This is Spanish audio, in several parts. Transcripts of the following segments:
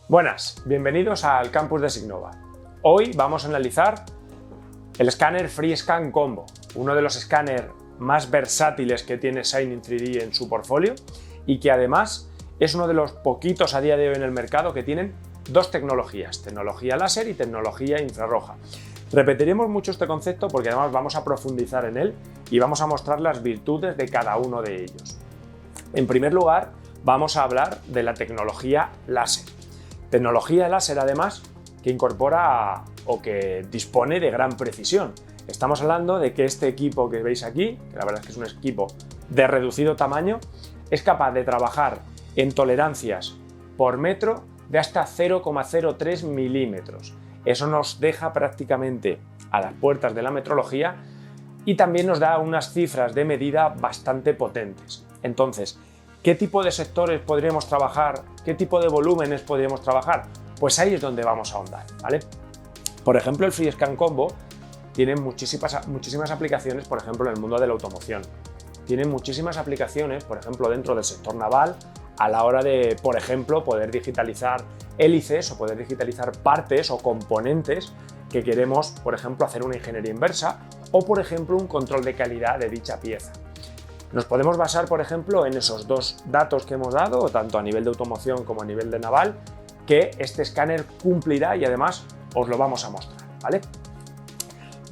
Buenas, bienvenidos al campus de Signova. Hoy vamos a analizar el escáner FreeScan Combo, uno de los escáneres más versátiles que tiene Shining 3D en su portfolio y que además es uno de los poquitos a día de hoy en el mercado que tienen dos tecnologías, tecnología láser y tecnología infrarroja. Repetiremos mucho este concepto porque además vamos a profundizar en él y vamos a mostrar las virtudes de cada uno de ellos. En primer lugar, vamos a hablar de la tecnología láser. Tecnología láser además que incorpora o que dispone de gran precisión. Estamos hablando de que este equipo que veis aquí, que la verdad es que es un equipo de reducido tamaño, es capaz de trabajar en tolerancias por metro de hasta 0,03 milímetros. Eso nos deja prácticamente a las puertas de la metrología y también nos da unas cifras de medida bastante potentes. Entonces, ¿qué tipo de sectores podríamos trabajar? ¿Qué tipo de volúmenes podríamos trabajar? Pues ahí es donde vamos a ahondar, ¿vale? Por ejemplo, el FreeScan Combo tiene muchísimas aplicaciones, por ejemplo, en el mundo de la automoción. Tiene muchísimas aplicaciones, por ejemplo, dentro del sector naval, a la hora de, por ejemplo, poder digitalizar hélices o poder digitalizar partes o componentes que queremos, por ejemplo, hacer una ingeniería inversa o, por ejemplo, un control de calidad de dicha pieza. Nos podemos basar, por ejemplo, en esos dos datos que hemos dado, tanto a nivel de automoción como a nivel de naval, que este escáner cumplirá y además os lo vamos a mostrar, ¿vale?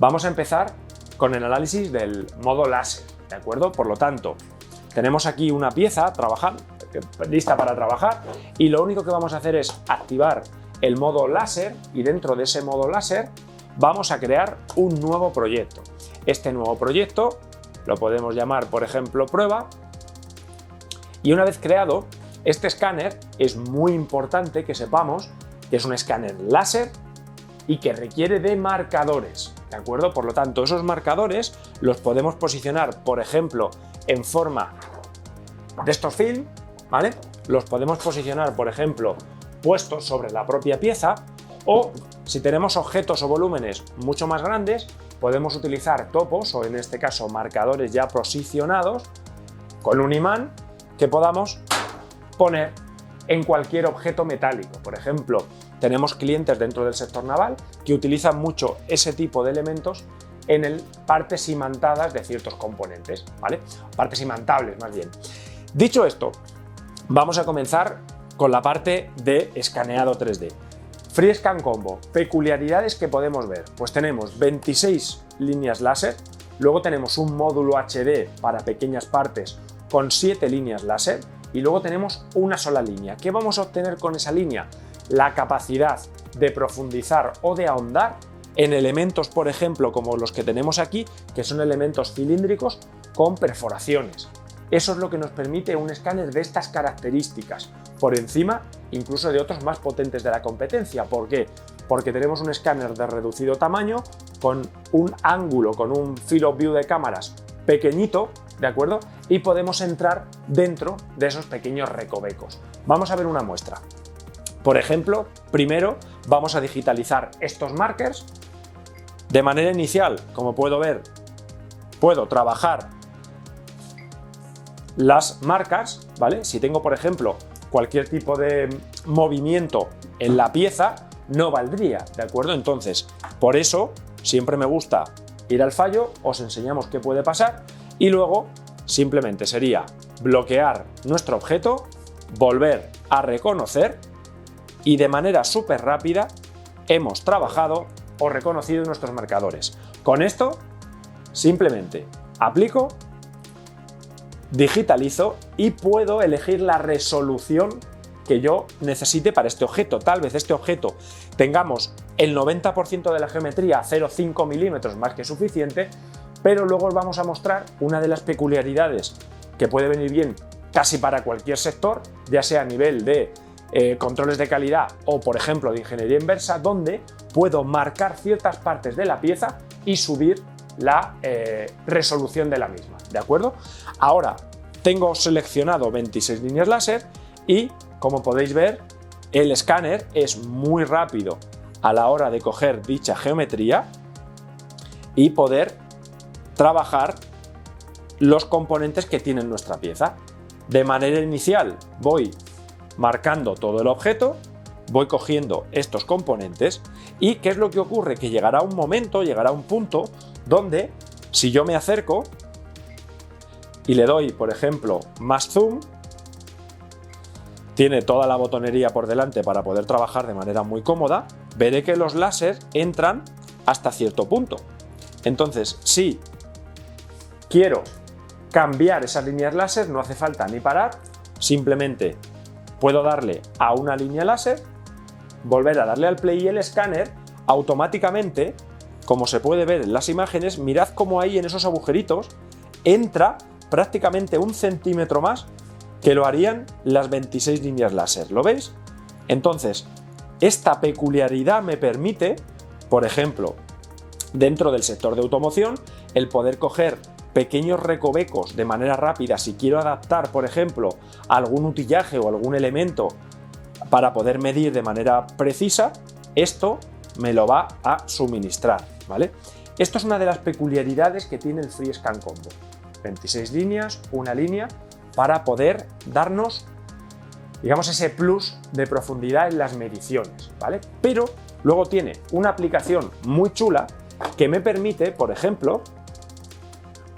Vamos a empezar con el análisis del modo láser, ¿de acuerdo? Por lo tanto, tenemos aquí una pieza lista para trabajar y lo único que vamos a hacer es activar el modo láser y dentro de ese modo láser vamos a crear un nuevo proyecto. Este nuevo proyecto lo podemos llamar, por ejemplo, prueba. Y una vez creado, este escáner es muy importante que sepamos que es un escáner láser y que requiere de marcadores, ¿de acuerdo? Por lo tanto, esos marcadores los podemos posicionar, por ejemplo, en forma de estos film, ¿vale? Los podemos posicionar, por ejemplo, puestos sobre la propia pieza o, si tenemos objetos o volúmenes mucho más grandes, podemos utilizar topos o en este caso marcadores ya posicionados con un imán que podamos poner en cualquier objeto metálico. Por ejemplo, tenemos clientes dentro del sector naval que utilizan mucho ese tipo de elementos en partes imantadas de ciertos componentes, ¿vale? Partes imantables más bien. Dicho esto, vamos a comenzar con la parte de escaneado 3D. FreeScan Combo, peculiaridades que podemos ver. Pues tenemos 26 líneas láser, luego tenemos un módulo HD para pequeñas partes con 7 líneas láser y luego tenemos una sola línea. ¿Qué vamos a obtener con esa línea? La capacidad de profundizar o de ahondar en elementos, por ejemplo, como los que tenemos aquí, que son elementos cilíndricos con perforaciones. Eso es lo que nos permite un escáner de estas características, por encima incluso de otros más potentes de la competencia. ¿Por qué? Porque tenemos un escáner de reducido tamaño, con un ángulo, con un field of view de cámaras pequeñito, ¿de acuerdo? Y podemos entrar dentro de esos pequeños recovecos. Vamos a ver una muestra. Por ejemplo, primero vamos a digitalizar estos markers. De manera inicial, como puedo ver, puedo trabajar las marcas, ¿vale? Si tengo, por ejemplo, cualquier tipo de movimiento en la pieza, no valdría, ¿de acuerdo? Entonces, por eso siempre me gusta ir al fallo, os enseñamos qué puede pasar y luego simplemente sería bloquear nuestro objeto, volver a reconocer y de manera súper rápida hemos trabajado o reconocido nuestros marcadores. Con esto simplemente aplico, digitalizo y puedo elegir la resolución que yo necesite para este objeto. Tal vez este objeto tengamos el 90% de la geometría a 0,5 milímetros más que suficiente, pero luego os vamos a mostrar una de las peculiaridades que puede venir bien casi para cualquier sector, ya sea a nivel de controles de calidad o, por ejemplo, de ingeniería inversa, donde puedo marcar ciertas partes de la pieza y subir la resolución de la misma, ¿de acuerdo? Ahora tengo seleccionado 26 líneas láser y, como podéis ver, el escáner es muy rápido a la hora de coger dicha geometría y poder trabajar los componentes que tiene nuestra pieza. De manera inicial voy marcando todo el objeto, voy cogiendo estos componentes y ¿qué es lo que ocurre? Que llegará un momento, llegará un punto donde si yo me acerco y le doy, por ejemplo, más zoom, tiene toda la botonería por delante para poder trabajar de manera muy cómoda, veré que los láser entran hasta cierto punto. Entonces, si quiero cambiar esas líneas láser, no hace falta ni parar, simplemente puedo darle a una línea láser, volver a darle al play y el escáner automáticamente, como se puede ver en las imágenes, mirad cómo ahí en esos agujeritos entra prácticamente 1 centímetro más que lo harían las 26 líneas láser. ¿Lo veis? Entonces, esta peculiaridad me permite, por ejemplo, dentro del sector de automoción, el poder coger pequeños recovecos de manera rápida si quiero adaptar, por ejemplo, algún utillaje o algún elemento para poder medir de manera precisa, esto me lo va a suministrar, ¿vale? Esto es una de las peculiaridades que tiene el FreeScan Combo. 26 líneas, una línea, para poder darnos, digamos, ese plus de profundidad en las mediciones, ¿vale? Pero luego tiene una aplicación muy chula que me permite, por ejemplo,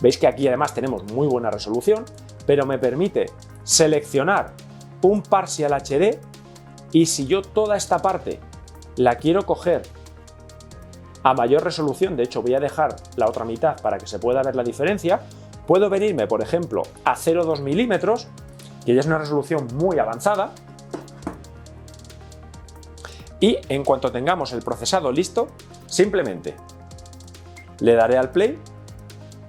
veis que aquí además tenemos muy buena resolución, pero me permite seleccionar un Partial HD y si yo toda esta parte la quiero coger a mayor resolución, de hecho voy a dejar la otra mitad para que se pueda ver la diferencia, puedo venirme, por ejemplo, a 0,2 milímetros, que ya es una resolución muy avanzada, y en cuanto tengamos el procesado listo, simplemente le daré al play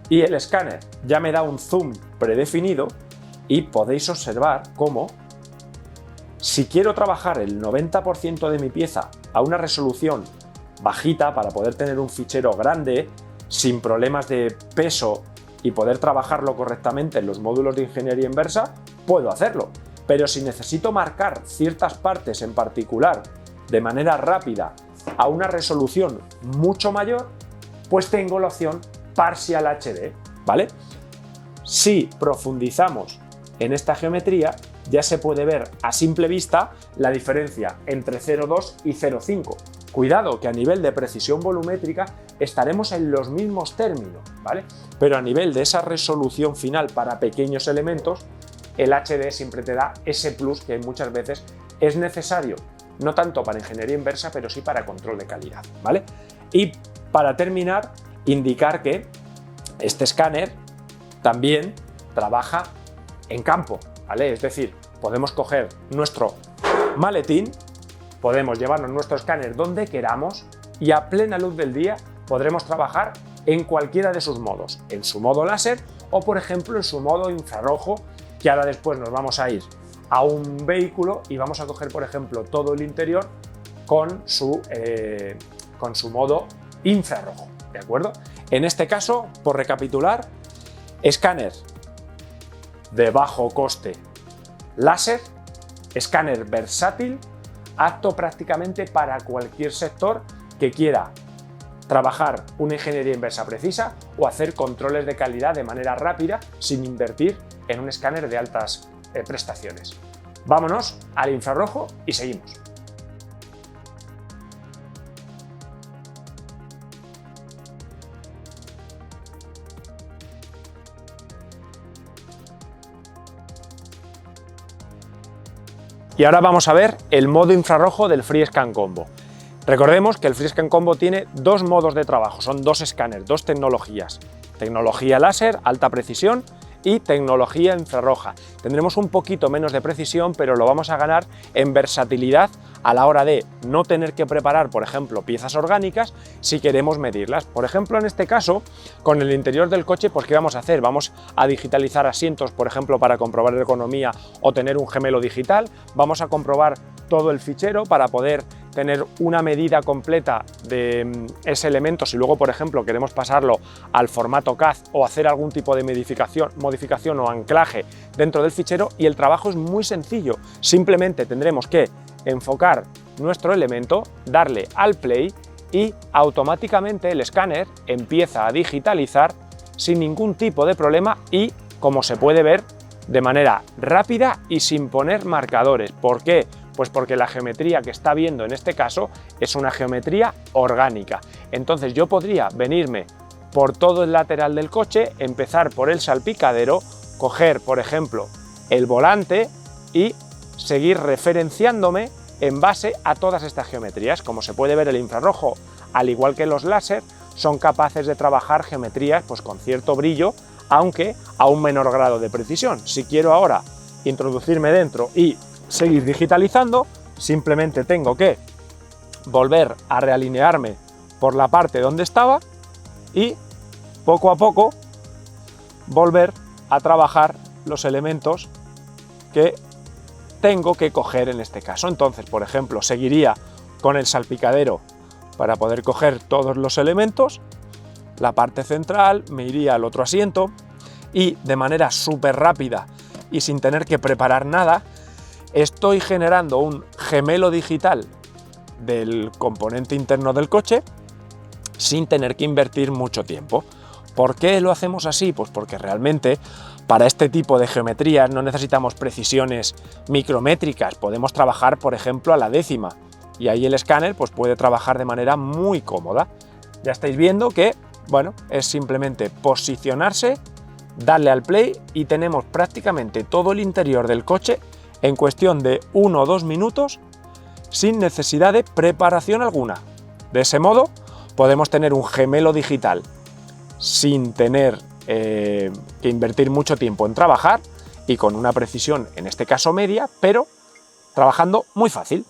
y el escáner ya me da un zoom predefinido y podéis observar cómo si quiero trabajar el 90% de mi pieza a una resolución bajita para poder tener un fichero grande sin problemas de peso y poder trabajarlo correctamente en los módulos de ingeniería inversa, puedo hacerlo. Pero si necesito marcar ciertas partes en particular de manera rápida a una resolución mucho mayor, pues tengo la opción Partial HD, ¿vale? Si profundizamos en esta geometría, ya se puede ver a simple vista la diferencia entre 0,2 y 0,5. Cuidado que a nivel de precisión volumétrica estaremos en los mismos términos, ¿vale? Pero a nivel de esa resolución final para pequeños elementos, el HD siempre te da ese plus que muchas veces es necesario, no tanto para ingeniería inversa, pero sí para control de calidad, ¿vale? Y para terminar, indicar que este escáner también trabaja en campo, ¿vale? Es decir, podemos coger nuestro maletín, podemos llevarnos nuestro escáner donde queramos y a plena luz del día podremos trabajar en cualquiera de sus modos, en su modo láser o, por ejemplo, en su modo infrarrojo, que ahora después nos vamos a ir a un vehículo y vamos a coger, por ejemplo, todo el interior con su modo infrarrojo, ¿de acuerdo? En este caso, por recapitular, escáner de bajo coste láser, escáner versátil, apto prácticamente para cualquier sector que quiera trabajar una ingeniería inversa precisa o hacer controles de calidad de manera rápida sin invertir en un escáner de altas prestaciones. Vámonos al infrarrojo y seguimos. Y ahora vamos a ver el modo infrarrojo del FreeScan Combo. Recordemos que el FreeScan Combo tiene dos modos de trabajo, son dos escáneres, dos tecnologías. Tecnología láser, alta precisión, y tecnología infrarroja. Tendremos un poquito menos de precisión, pero lo vamos a ganar en versatilidad a la hora de no tener que preparar, por ejemplo, piezas orgánicas si queremos medirlas. Por ejemplo, en este caso, con el interior del coche, pues ¿qué vamos a hacer? Vamos a digitalizar asientos, por ejemplo, para comprobar ergonomía o tener un gemelo digital. Vamos a comprobar todo el fichero para poder tener una medida completa de ese elemento. Si luego, por ejemplo, queremos pasarlo al formato CAD o hacer algún tipo de modificación o anclaje dentro del fichero, y el trabajo es muy sencillo. Simplemente tendremos que enfocar nuestro elemento, darle al play y automáticamente el escáner empieza a digitalizar sin ningún tipo de problema y, como se puede ver, de manera rápida y sin poner marcadores. ¿Por qué? Pues porque la geometría que está viendo en este caso es una geometría orgánica. Entonces yo podría venirme por todo el lateral del coche, empezar por el salpicadero, coger, por ejemplo, el volante y seguir referenciándome en base a todas estas geometrías. Como se puede ver, el infrarrojo, al igual que los láser, son capaces de trabajar geometrías pues, con cierto brillo, aunque a un menor grado de precisión. Si quiero ahora introducirme dentro y seguir digitalizando, simplemente tengo que volver a realinearme por la parte donde estaba y poco a poco volver a trabajar los elementos que tengo que coger en este caso. Entonces, por ejemplo, seguiría con el salpicadero para poder coger todos los elementos, la parte central, me iría al otro asiento y de manera súper rápida y sin tener que preparar nada, estoy generando un gemelo digital del componente interno del coche sin tener que invertir mucho tiempo. ¿Por qué lo hacemos así? Pues porque realmente para este tipo de geometrías no necesitamos precisiones micrométricas, podemos trabajar, por ejemplo, a la décima, y ahí el escáner pues, puede trabajar de manera muy cómoda. Ya estáis viendo que, bueno, es simplemente posicionarse, darle al play y tenemos prácticamente todo el interior del coche en cuestión de 1 o 2 minutos sin necesidad de preparación alguna. De ese modo podemos tener un gemelo digital sin tener que invertir mucho tiempo en trabajar y con una precisión, en este caso media, pero trabajando muy fácil.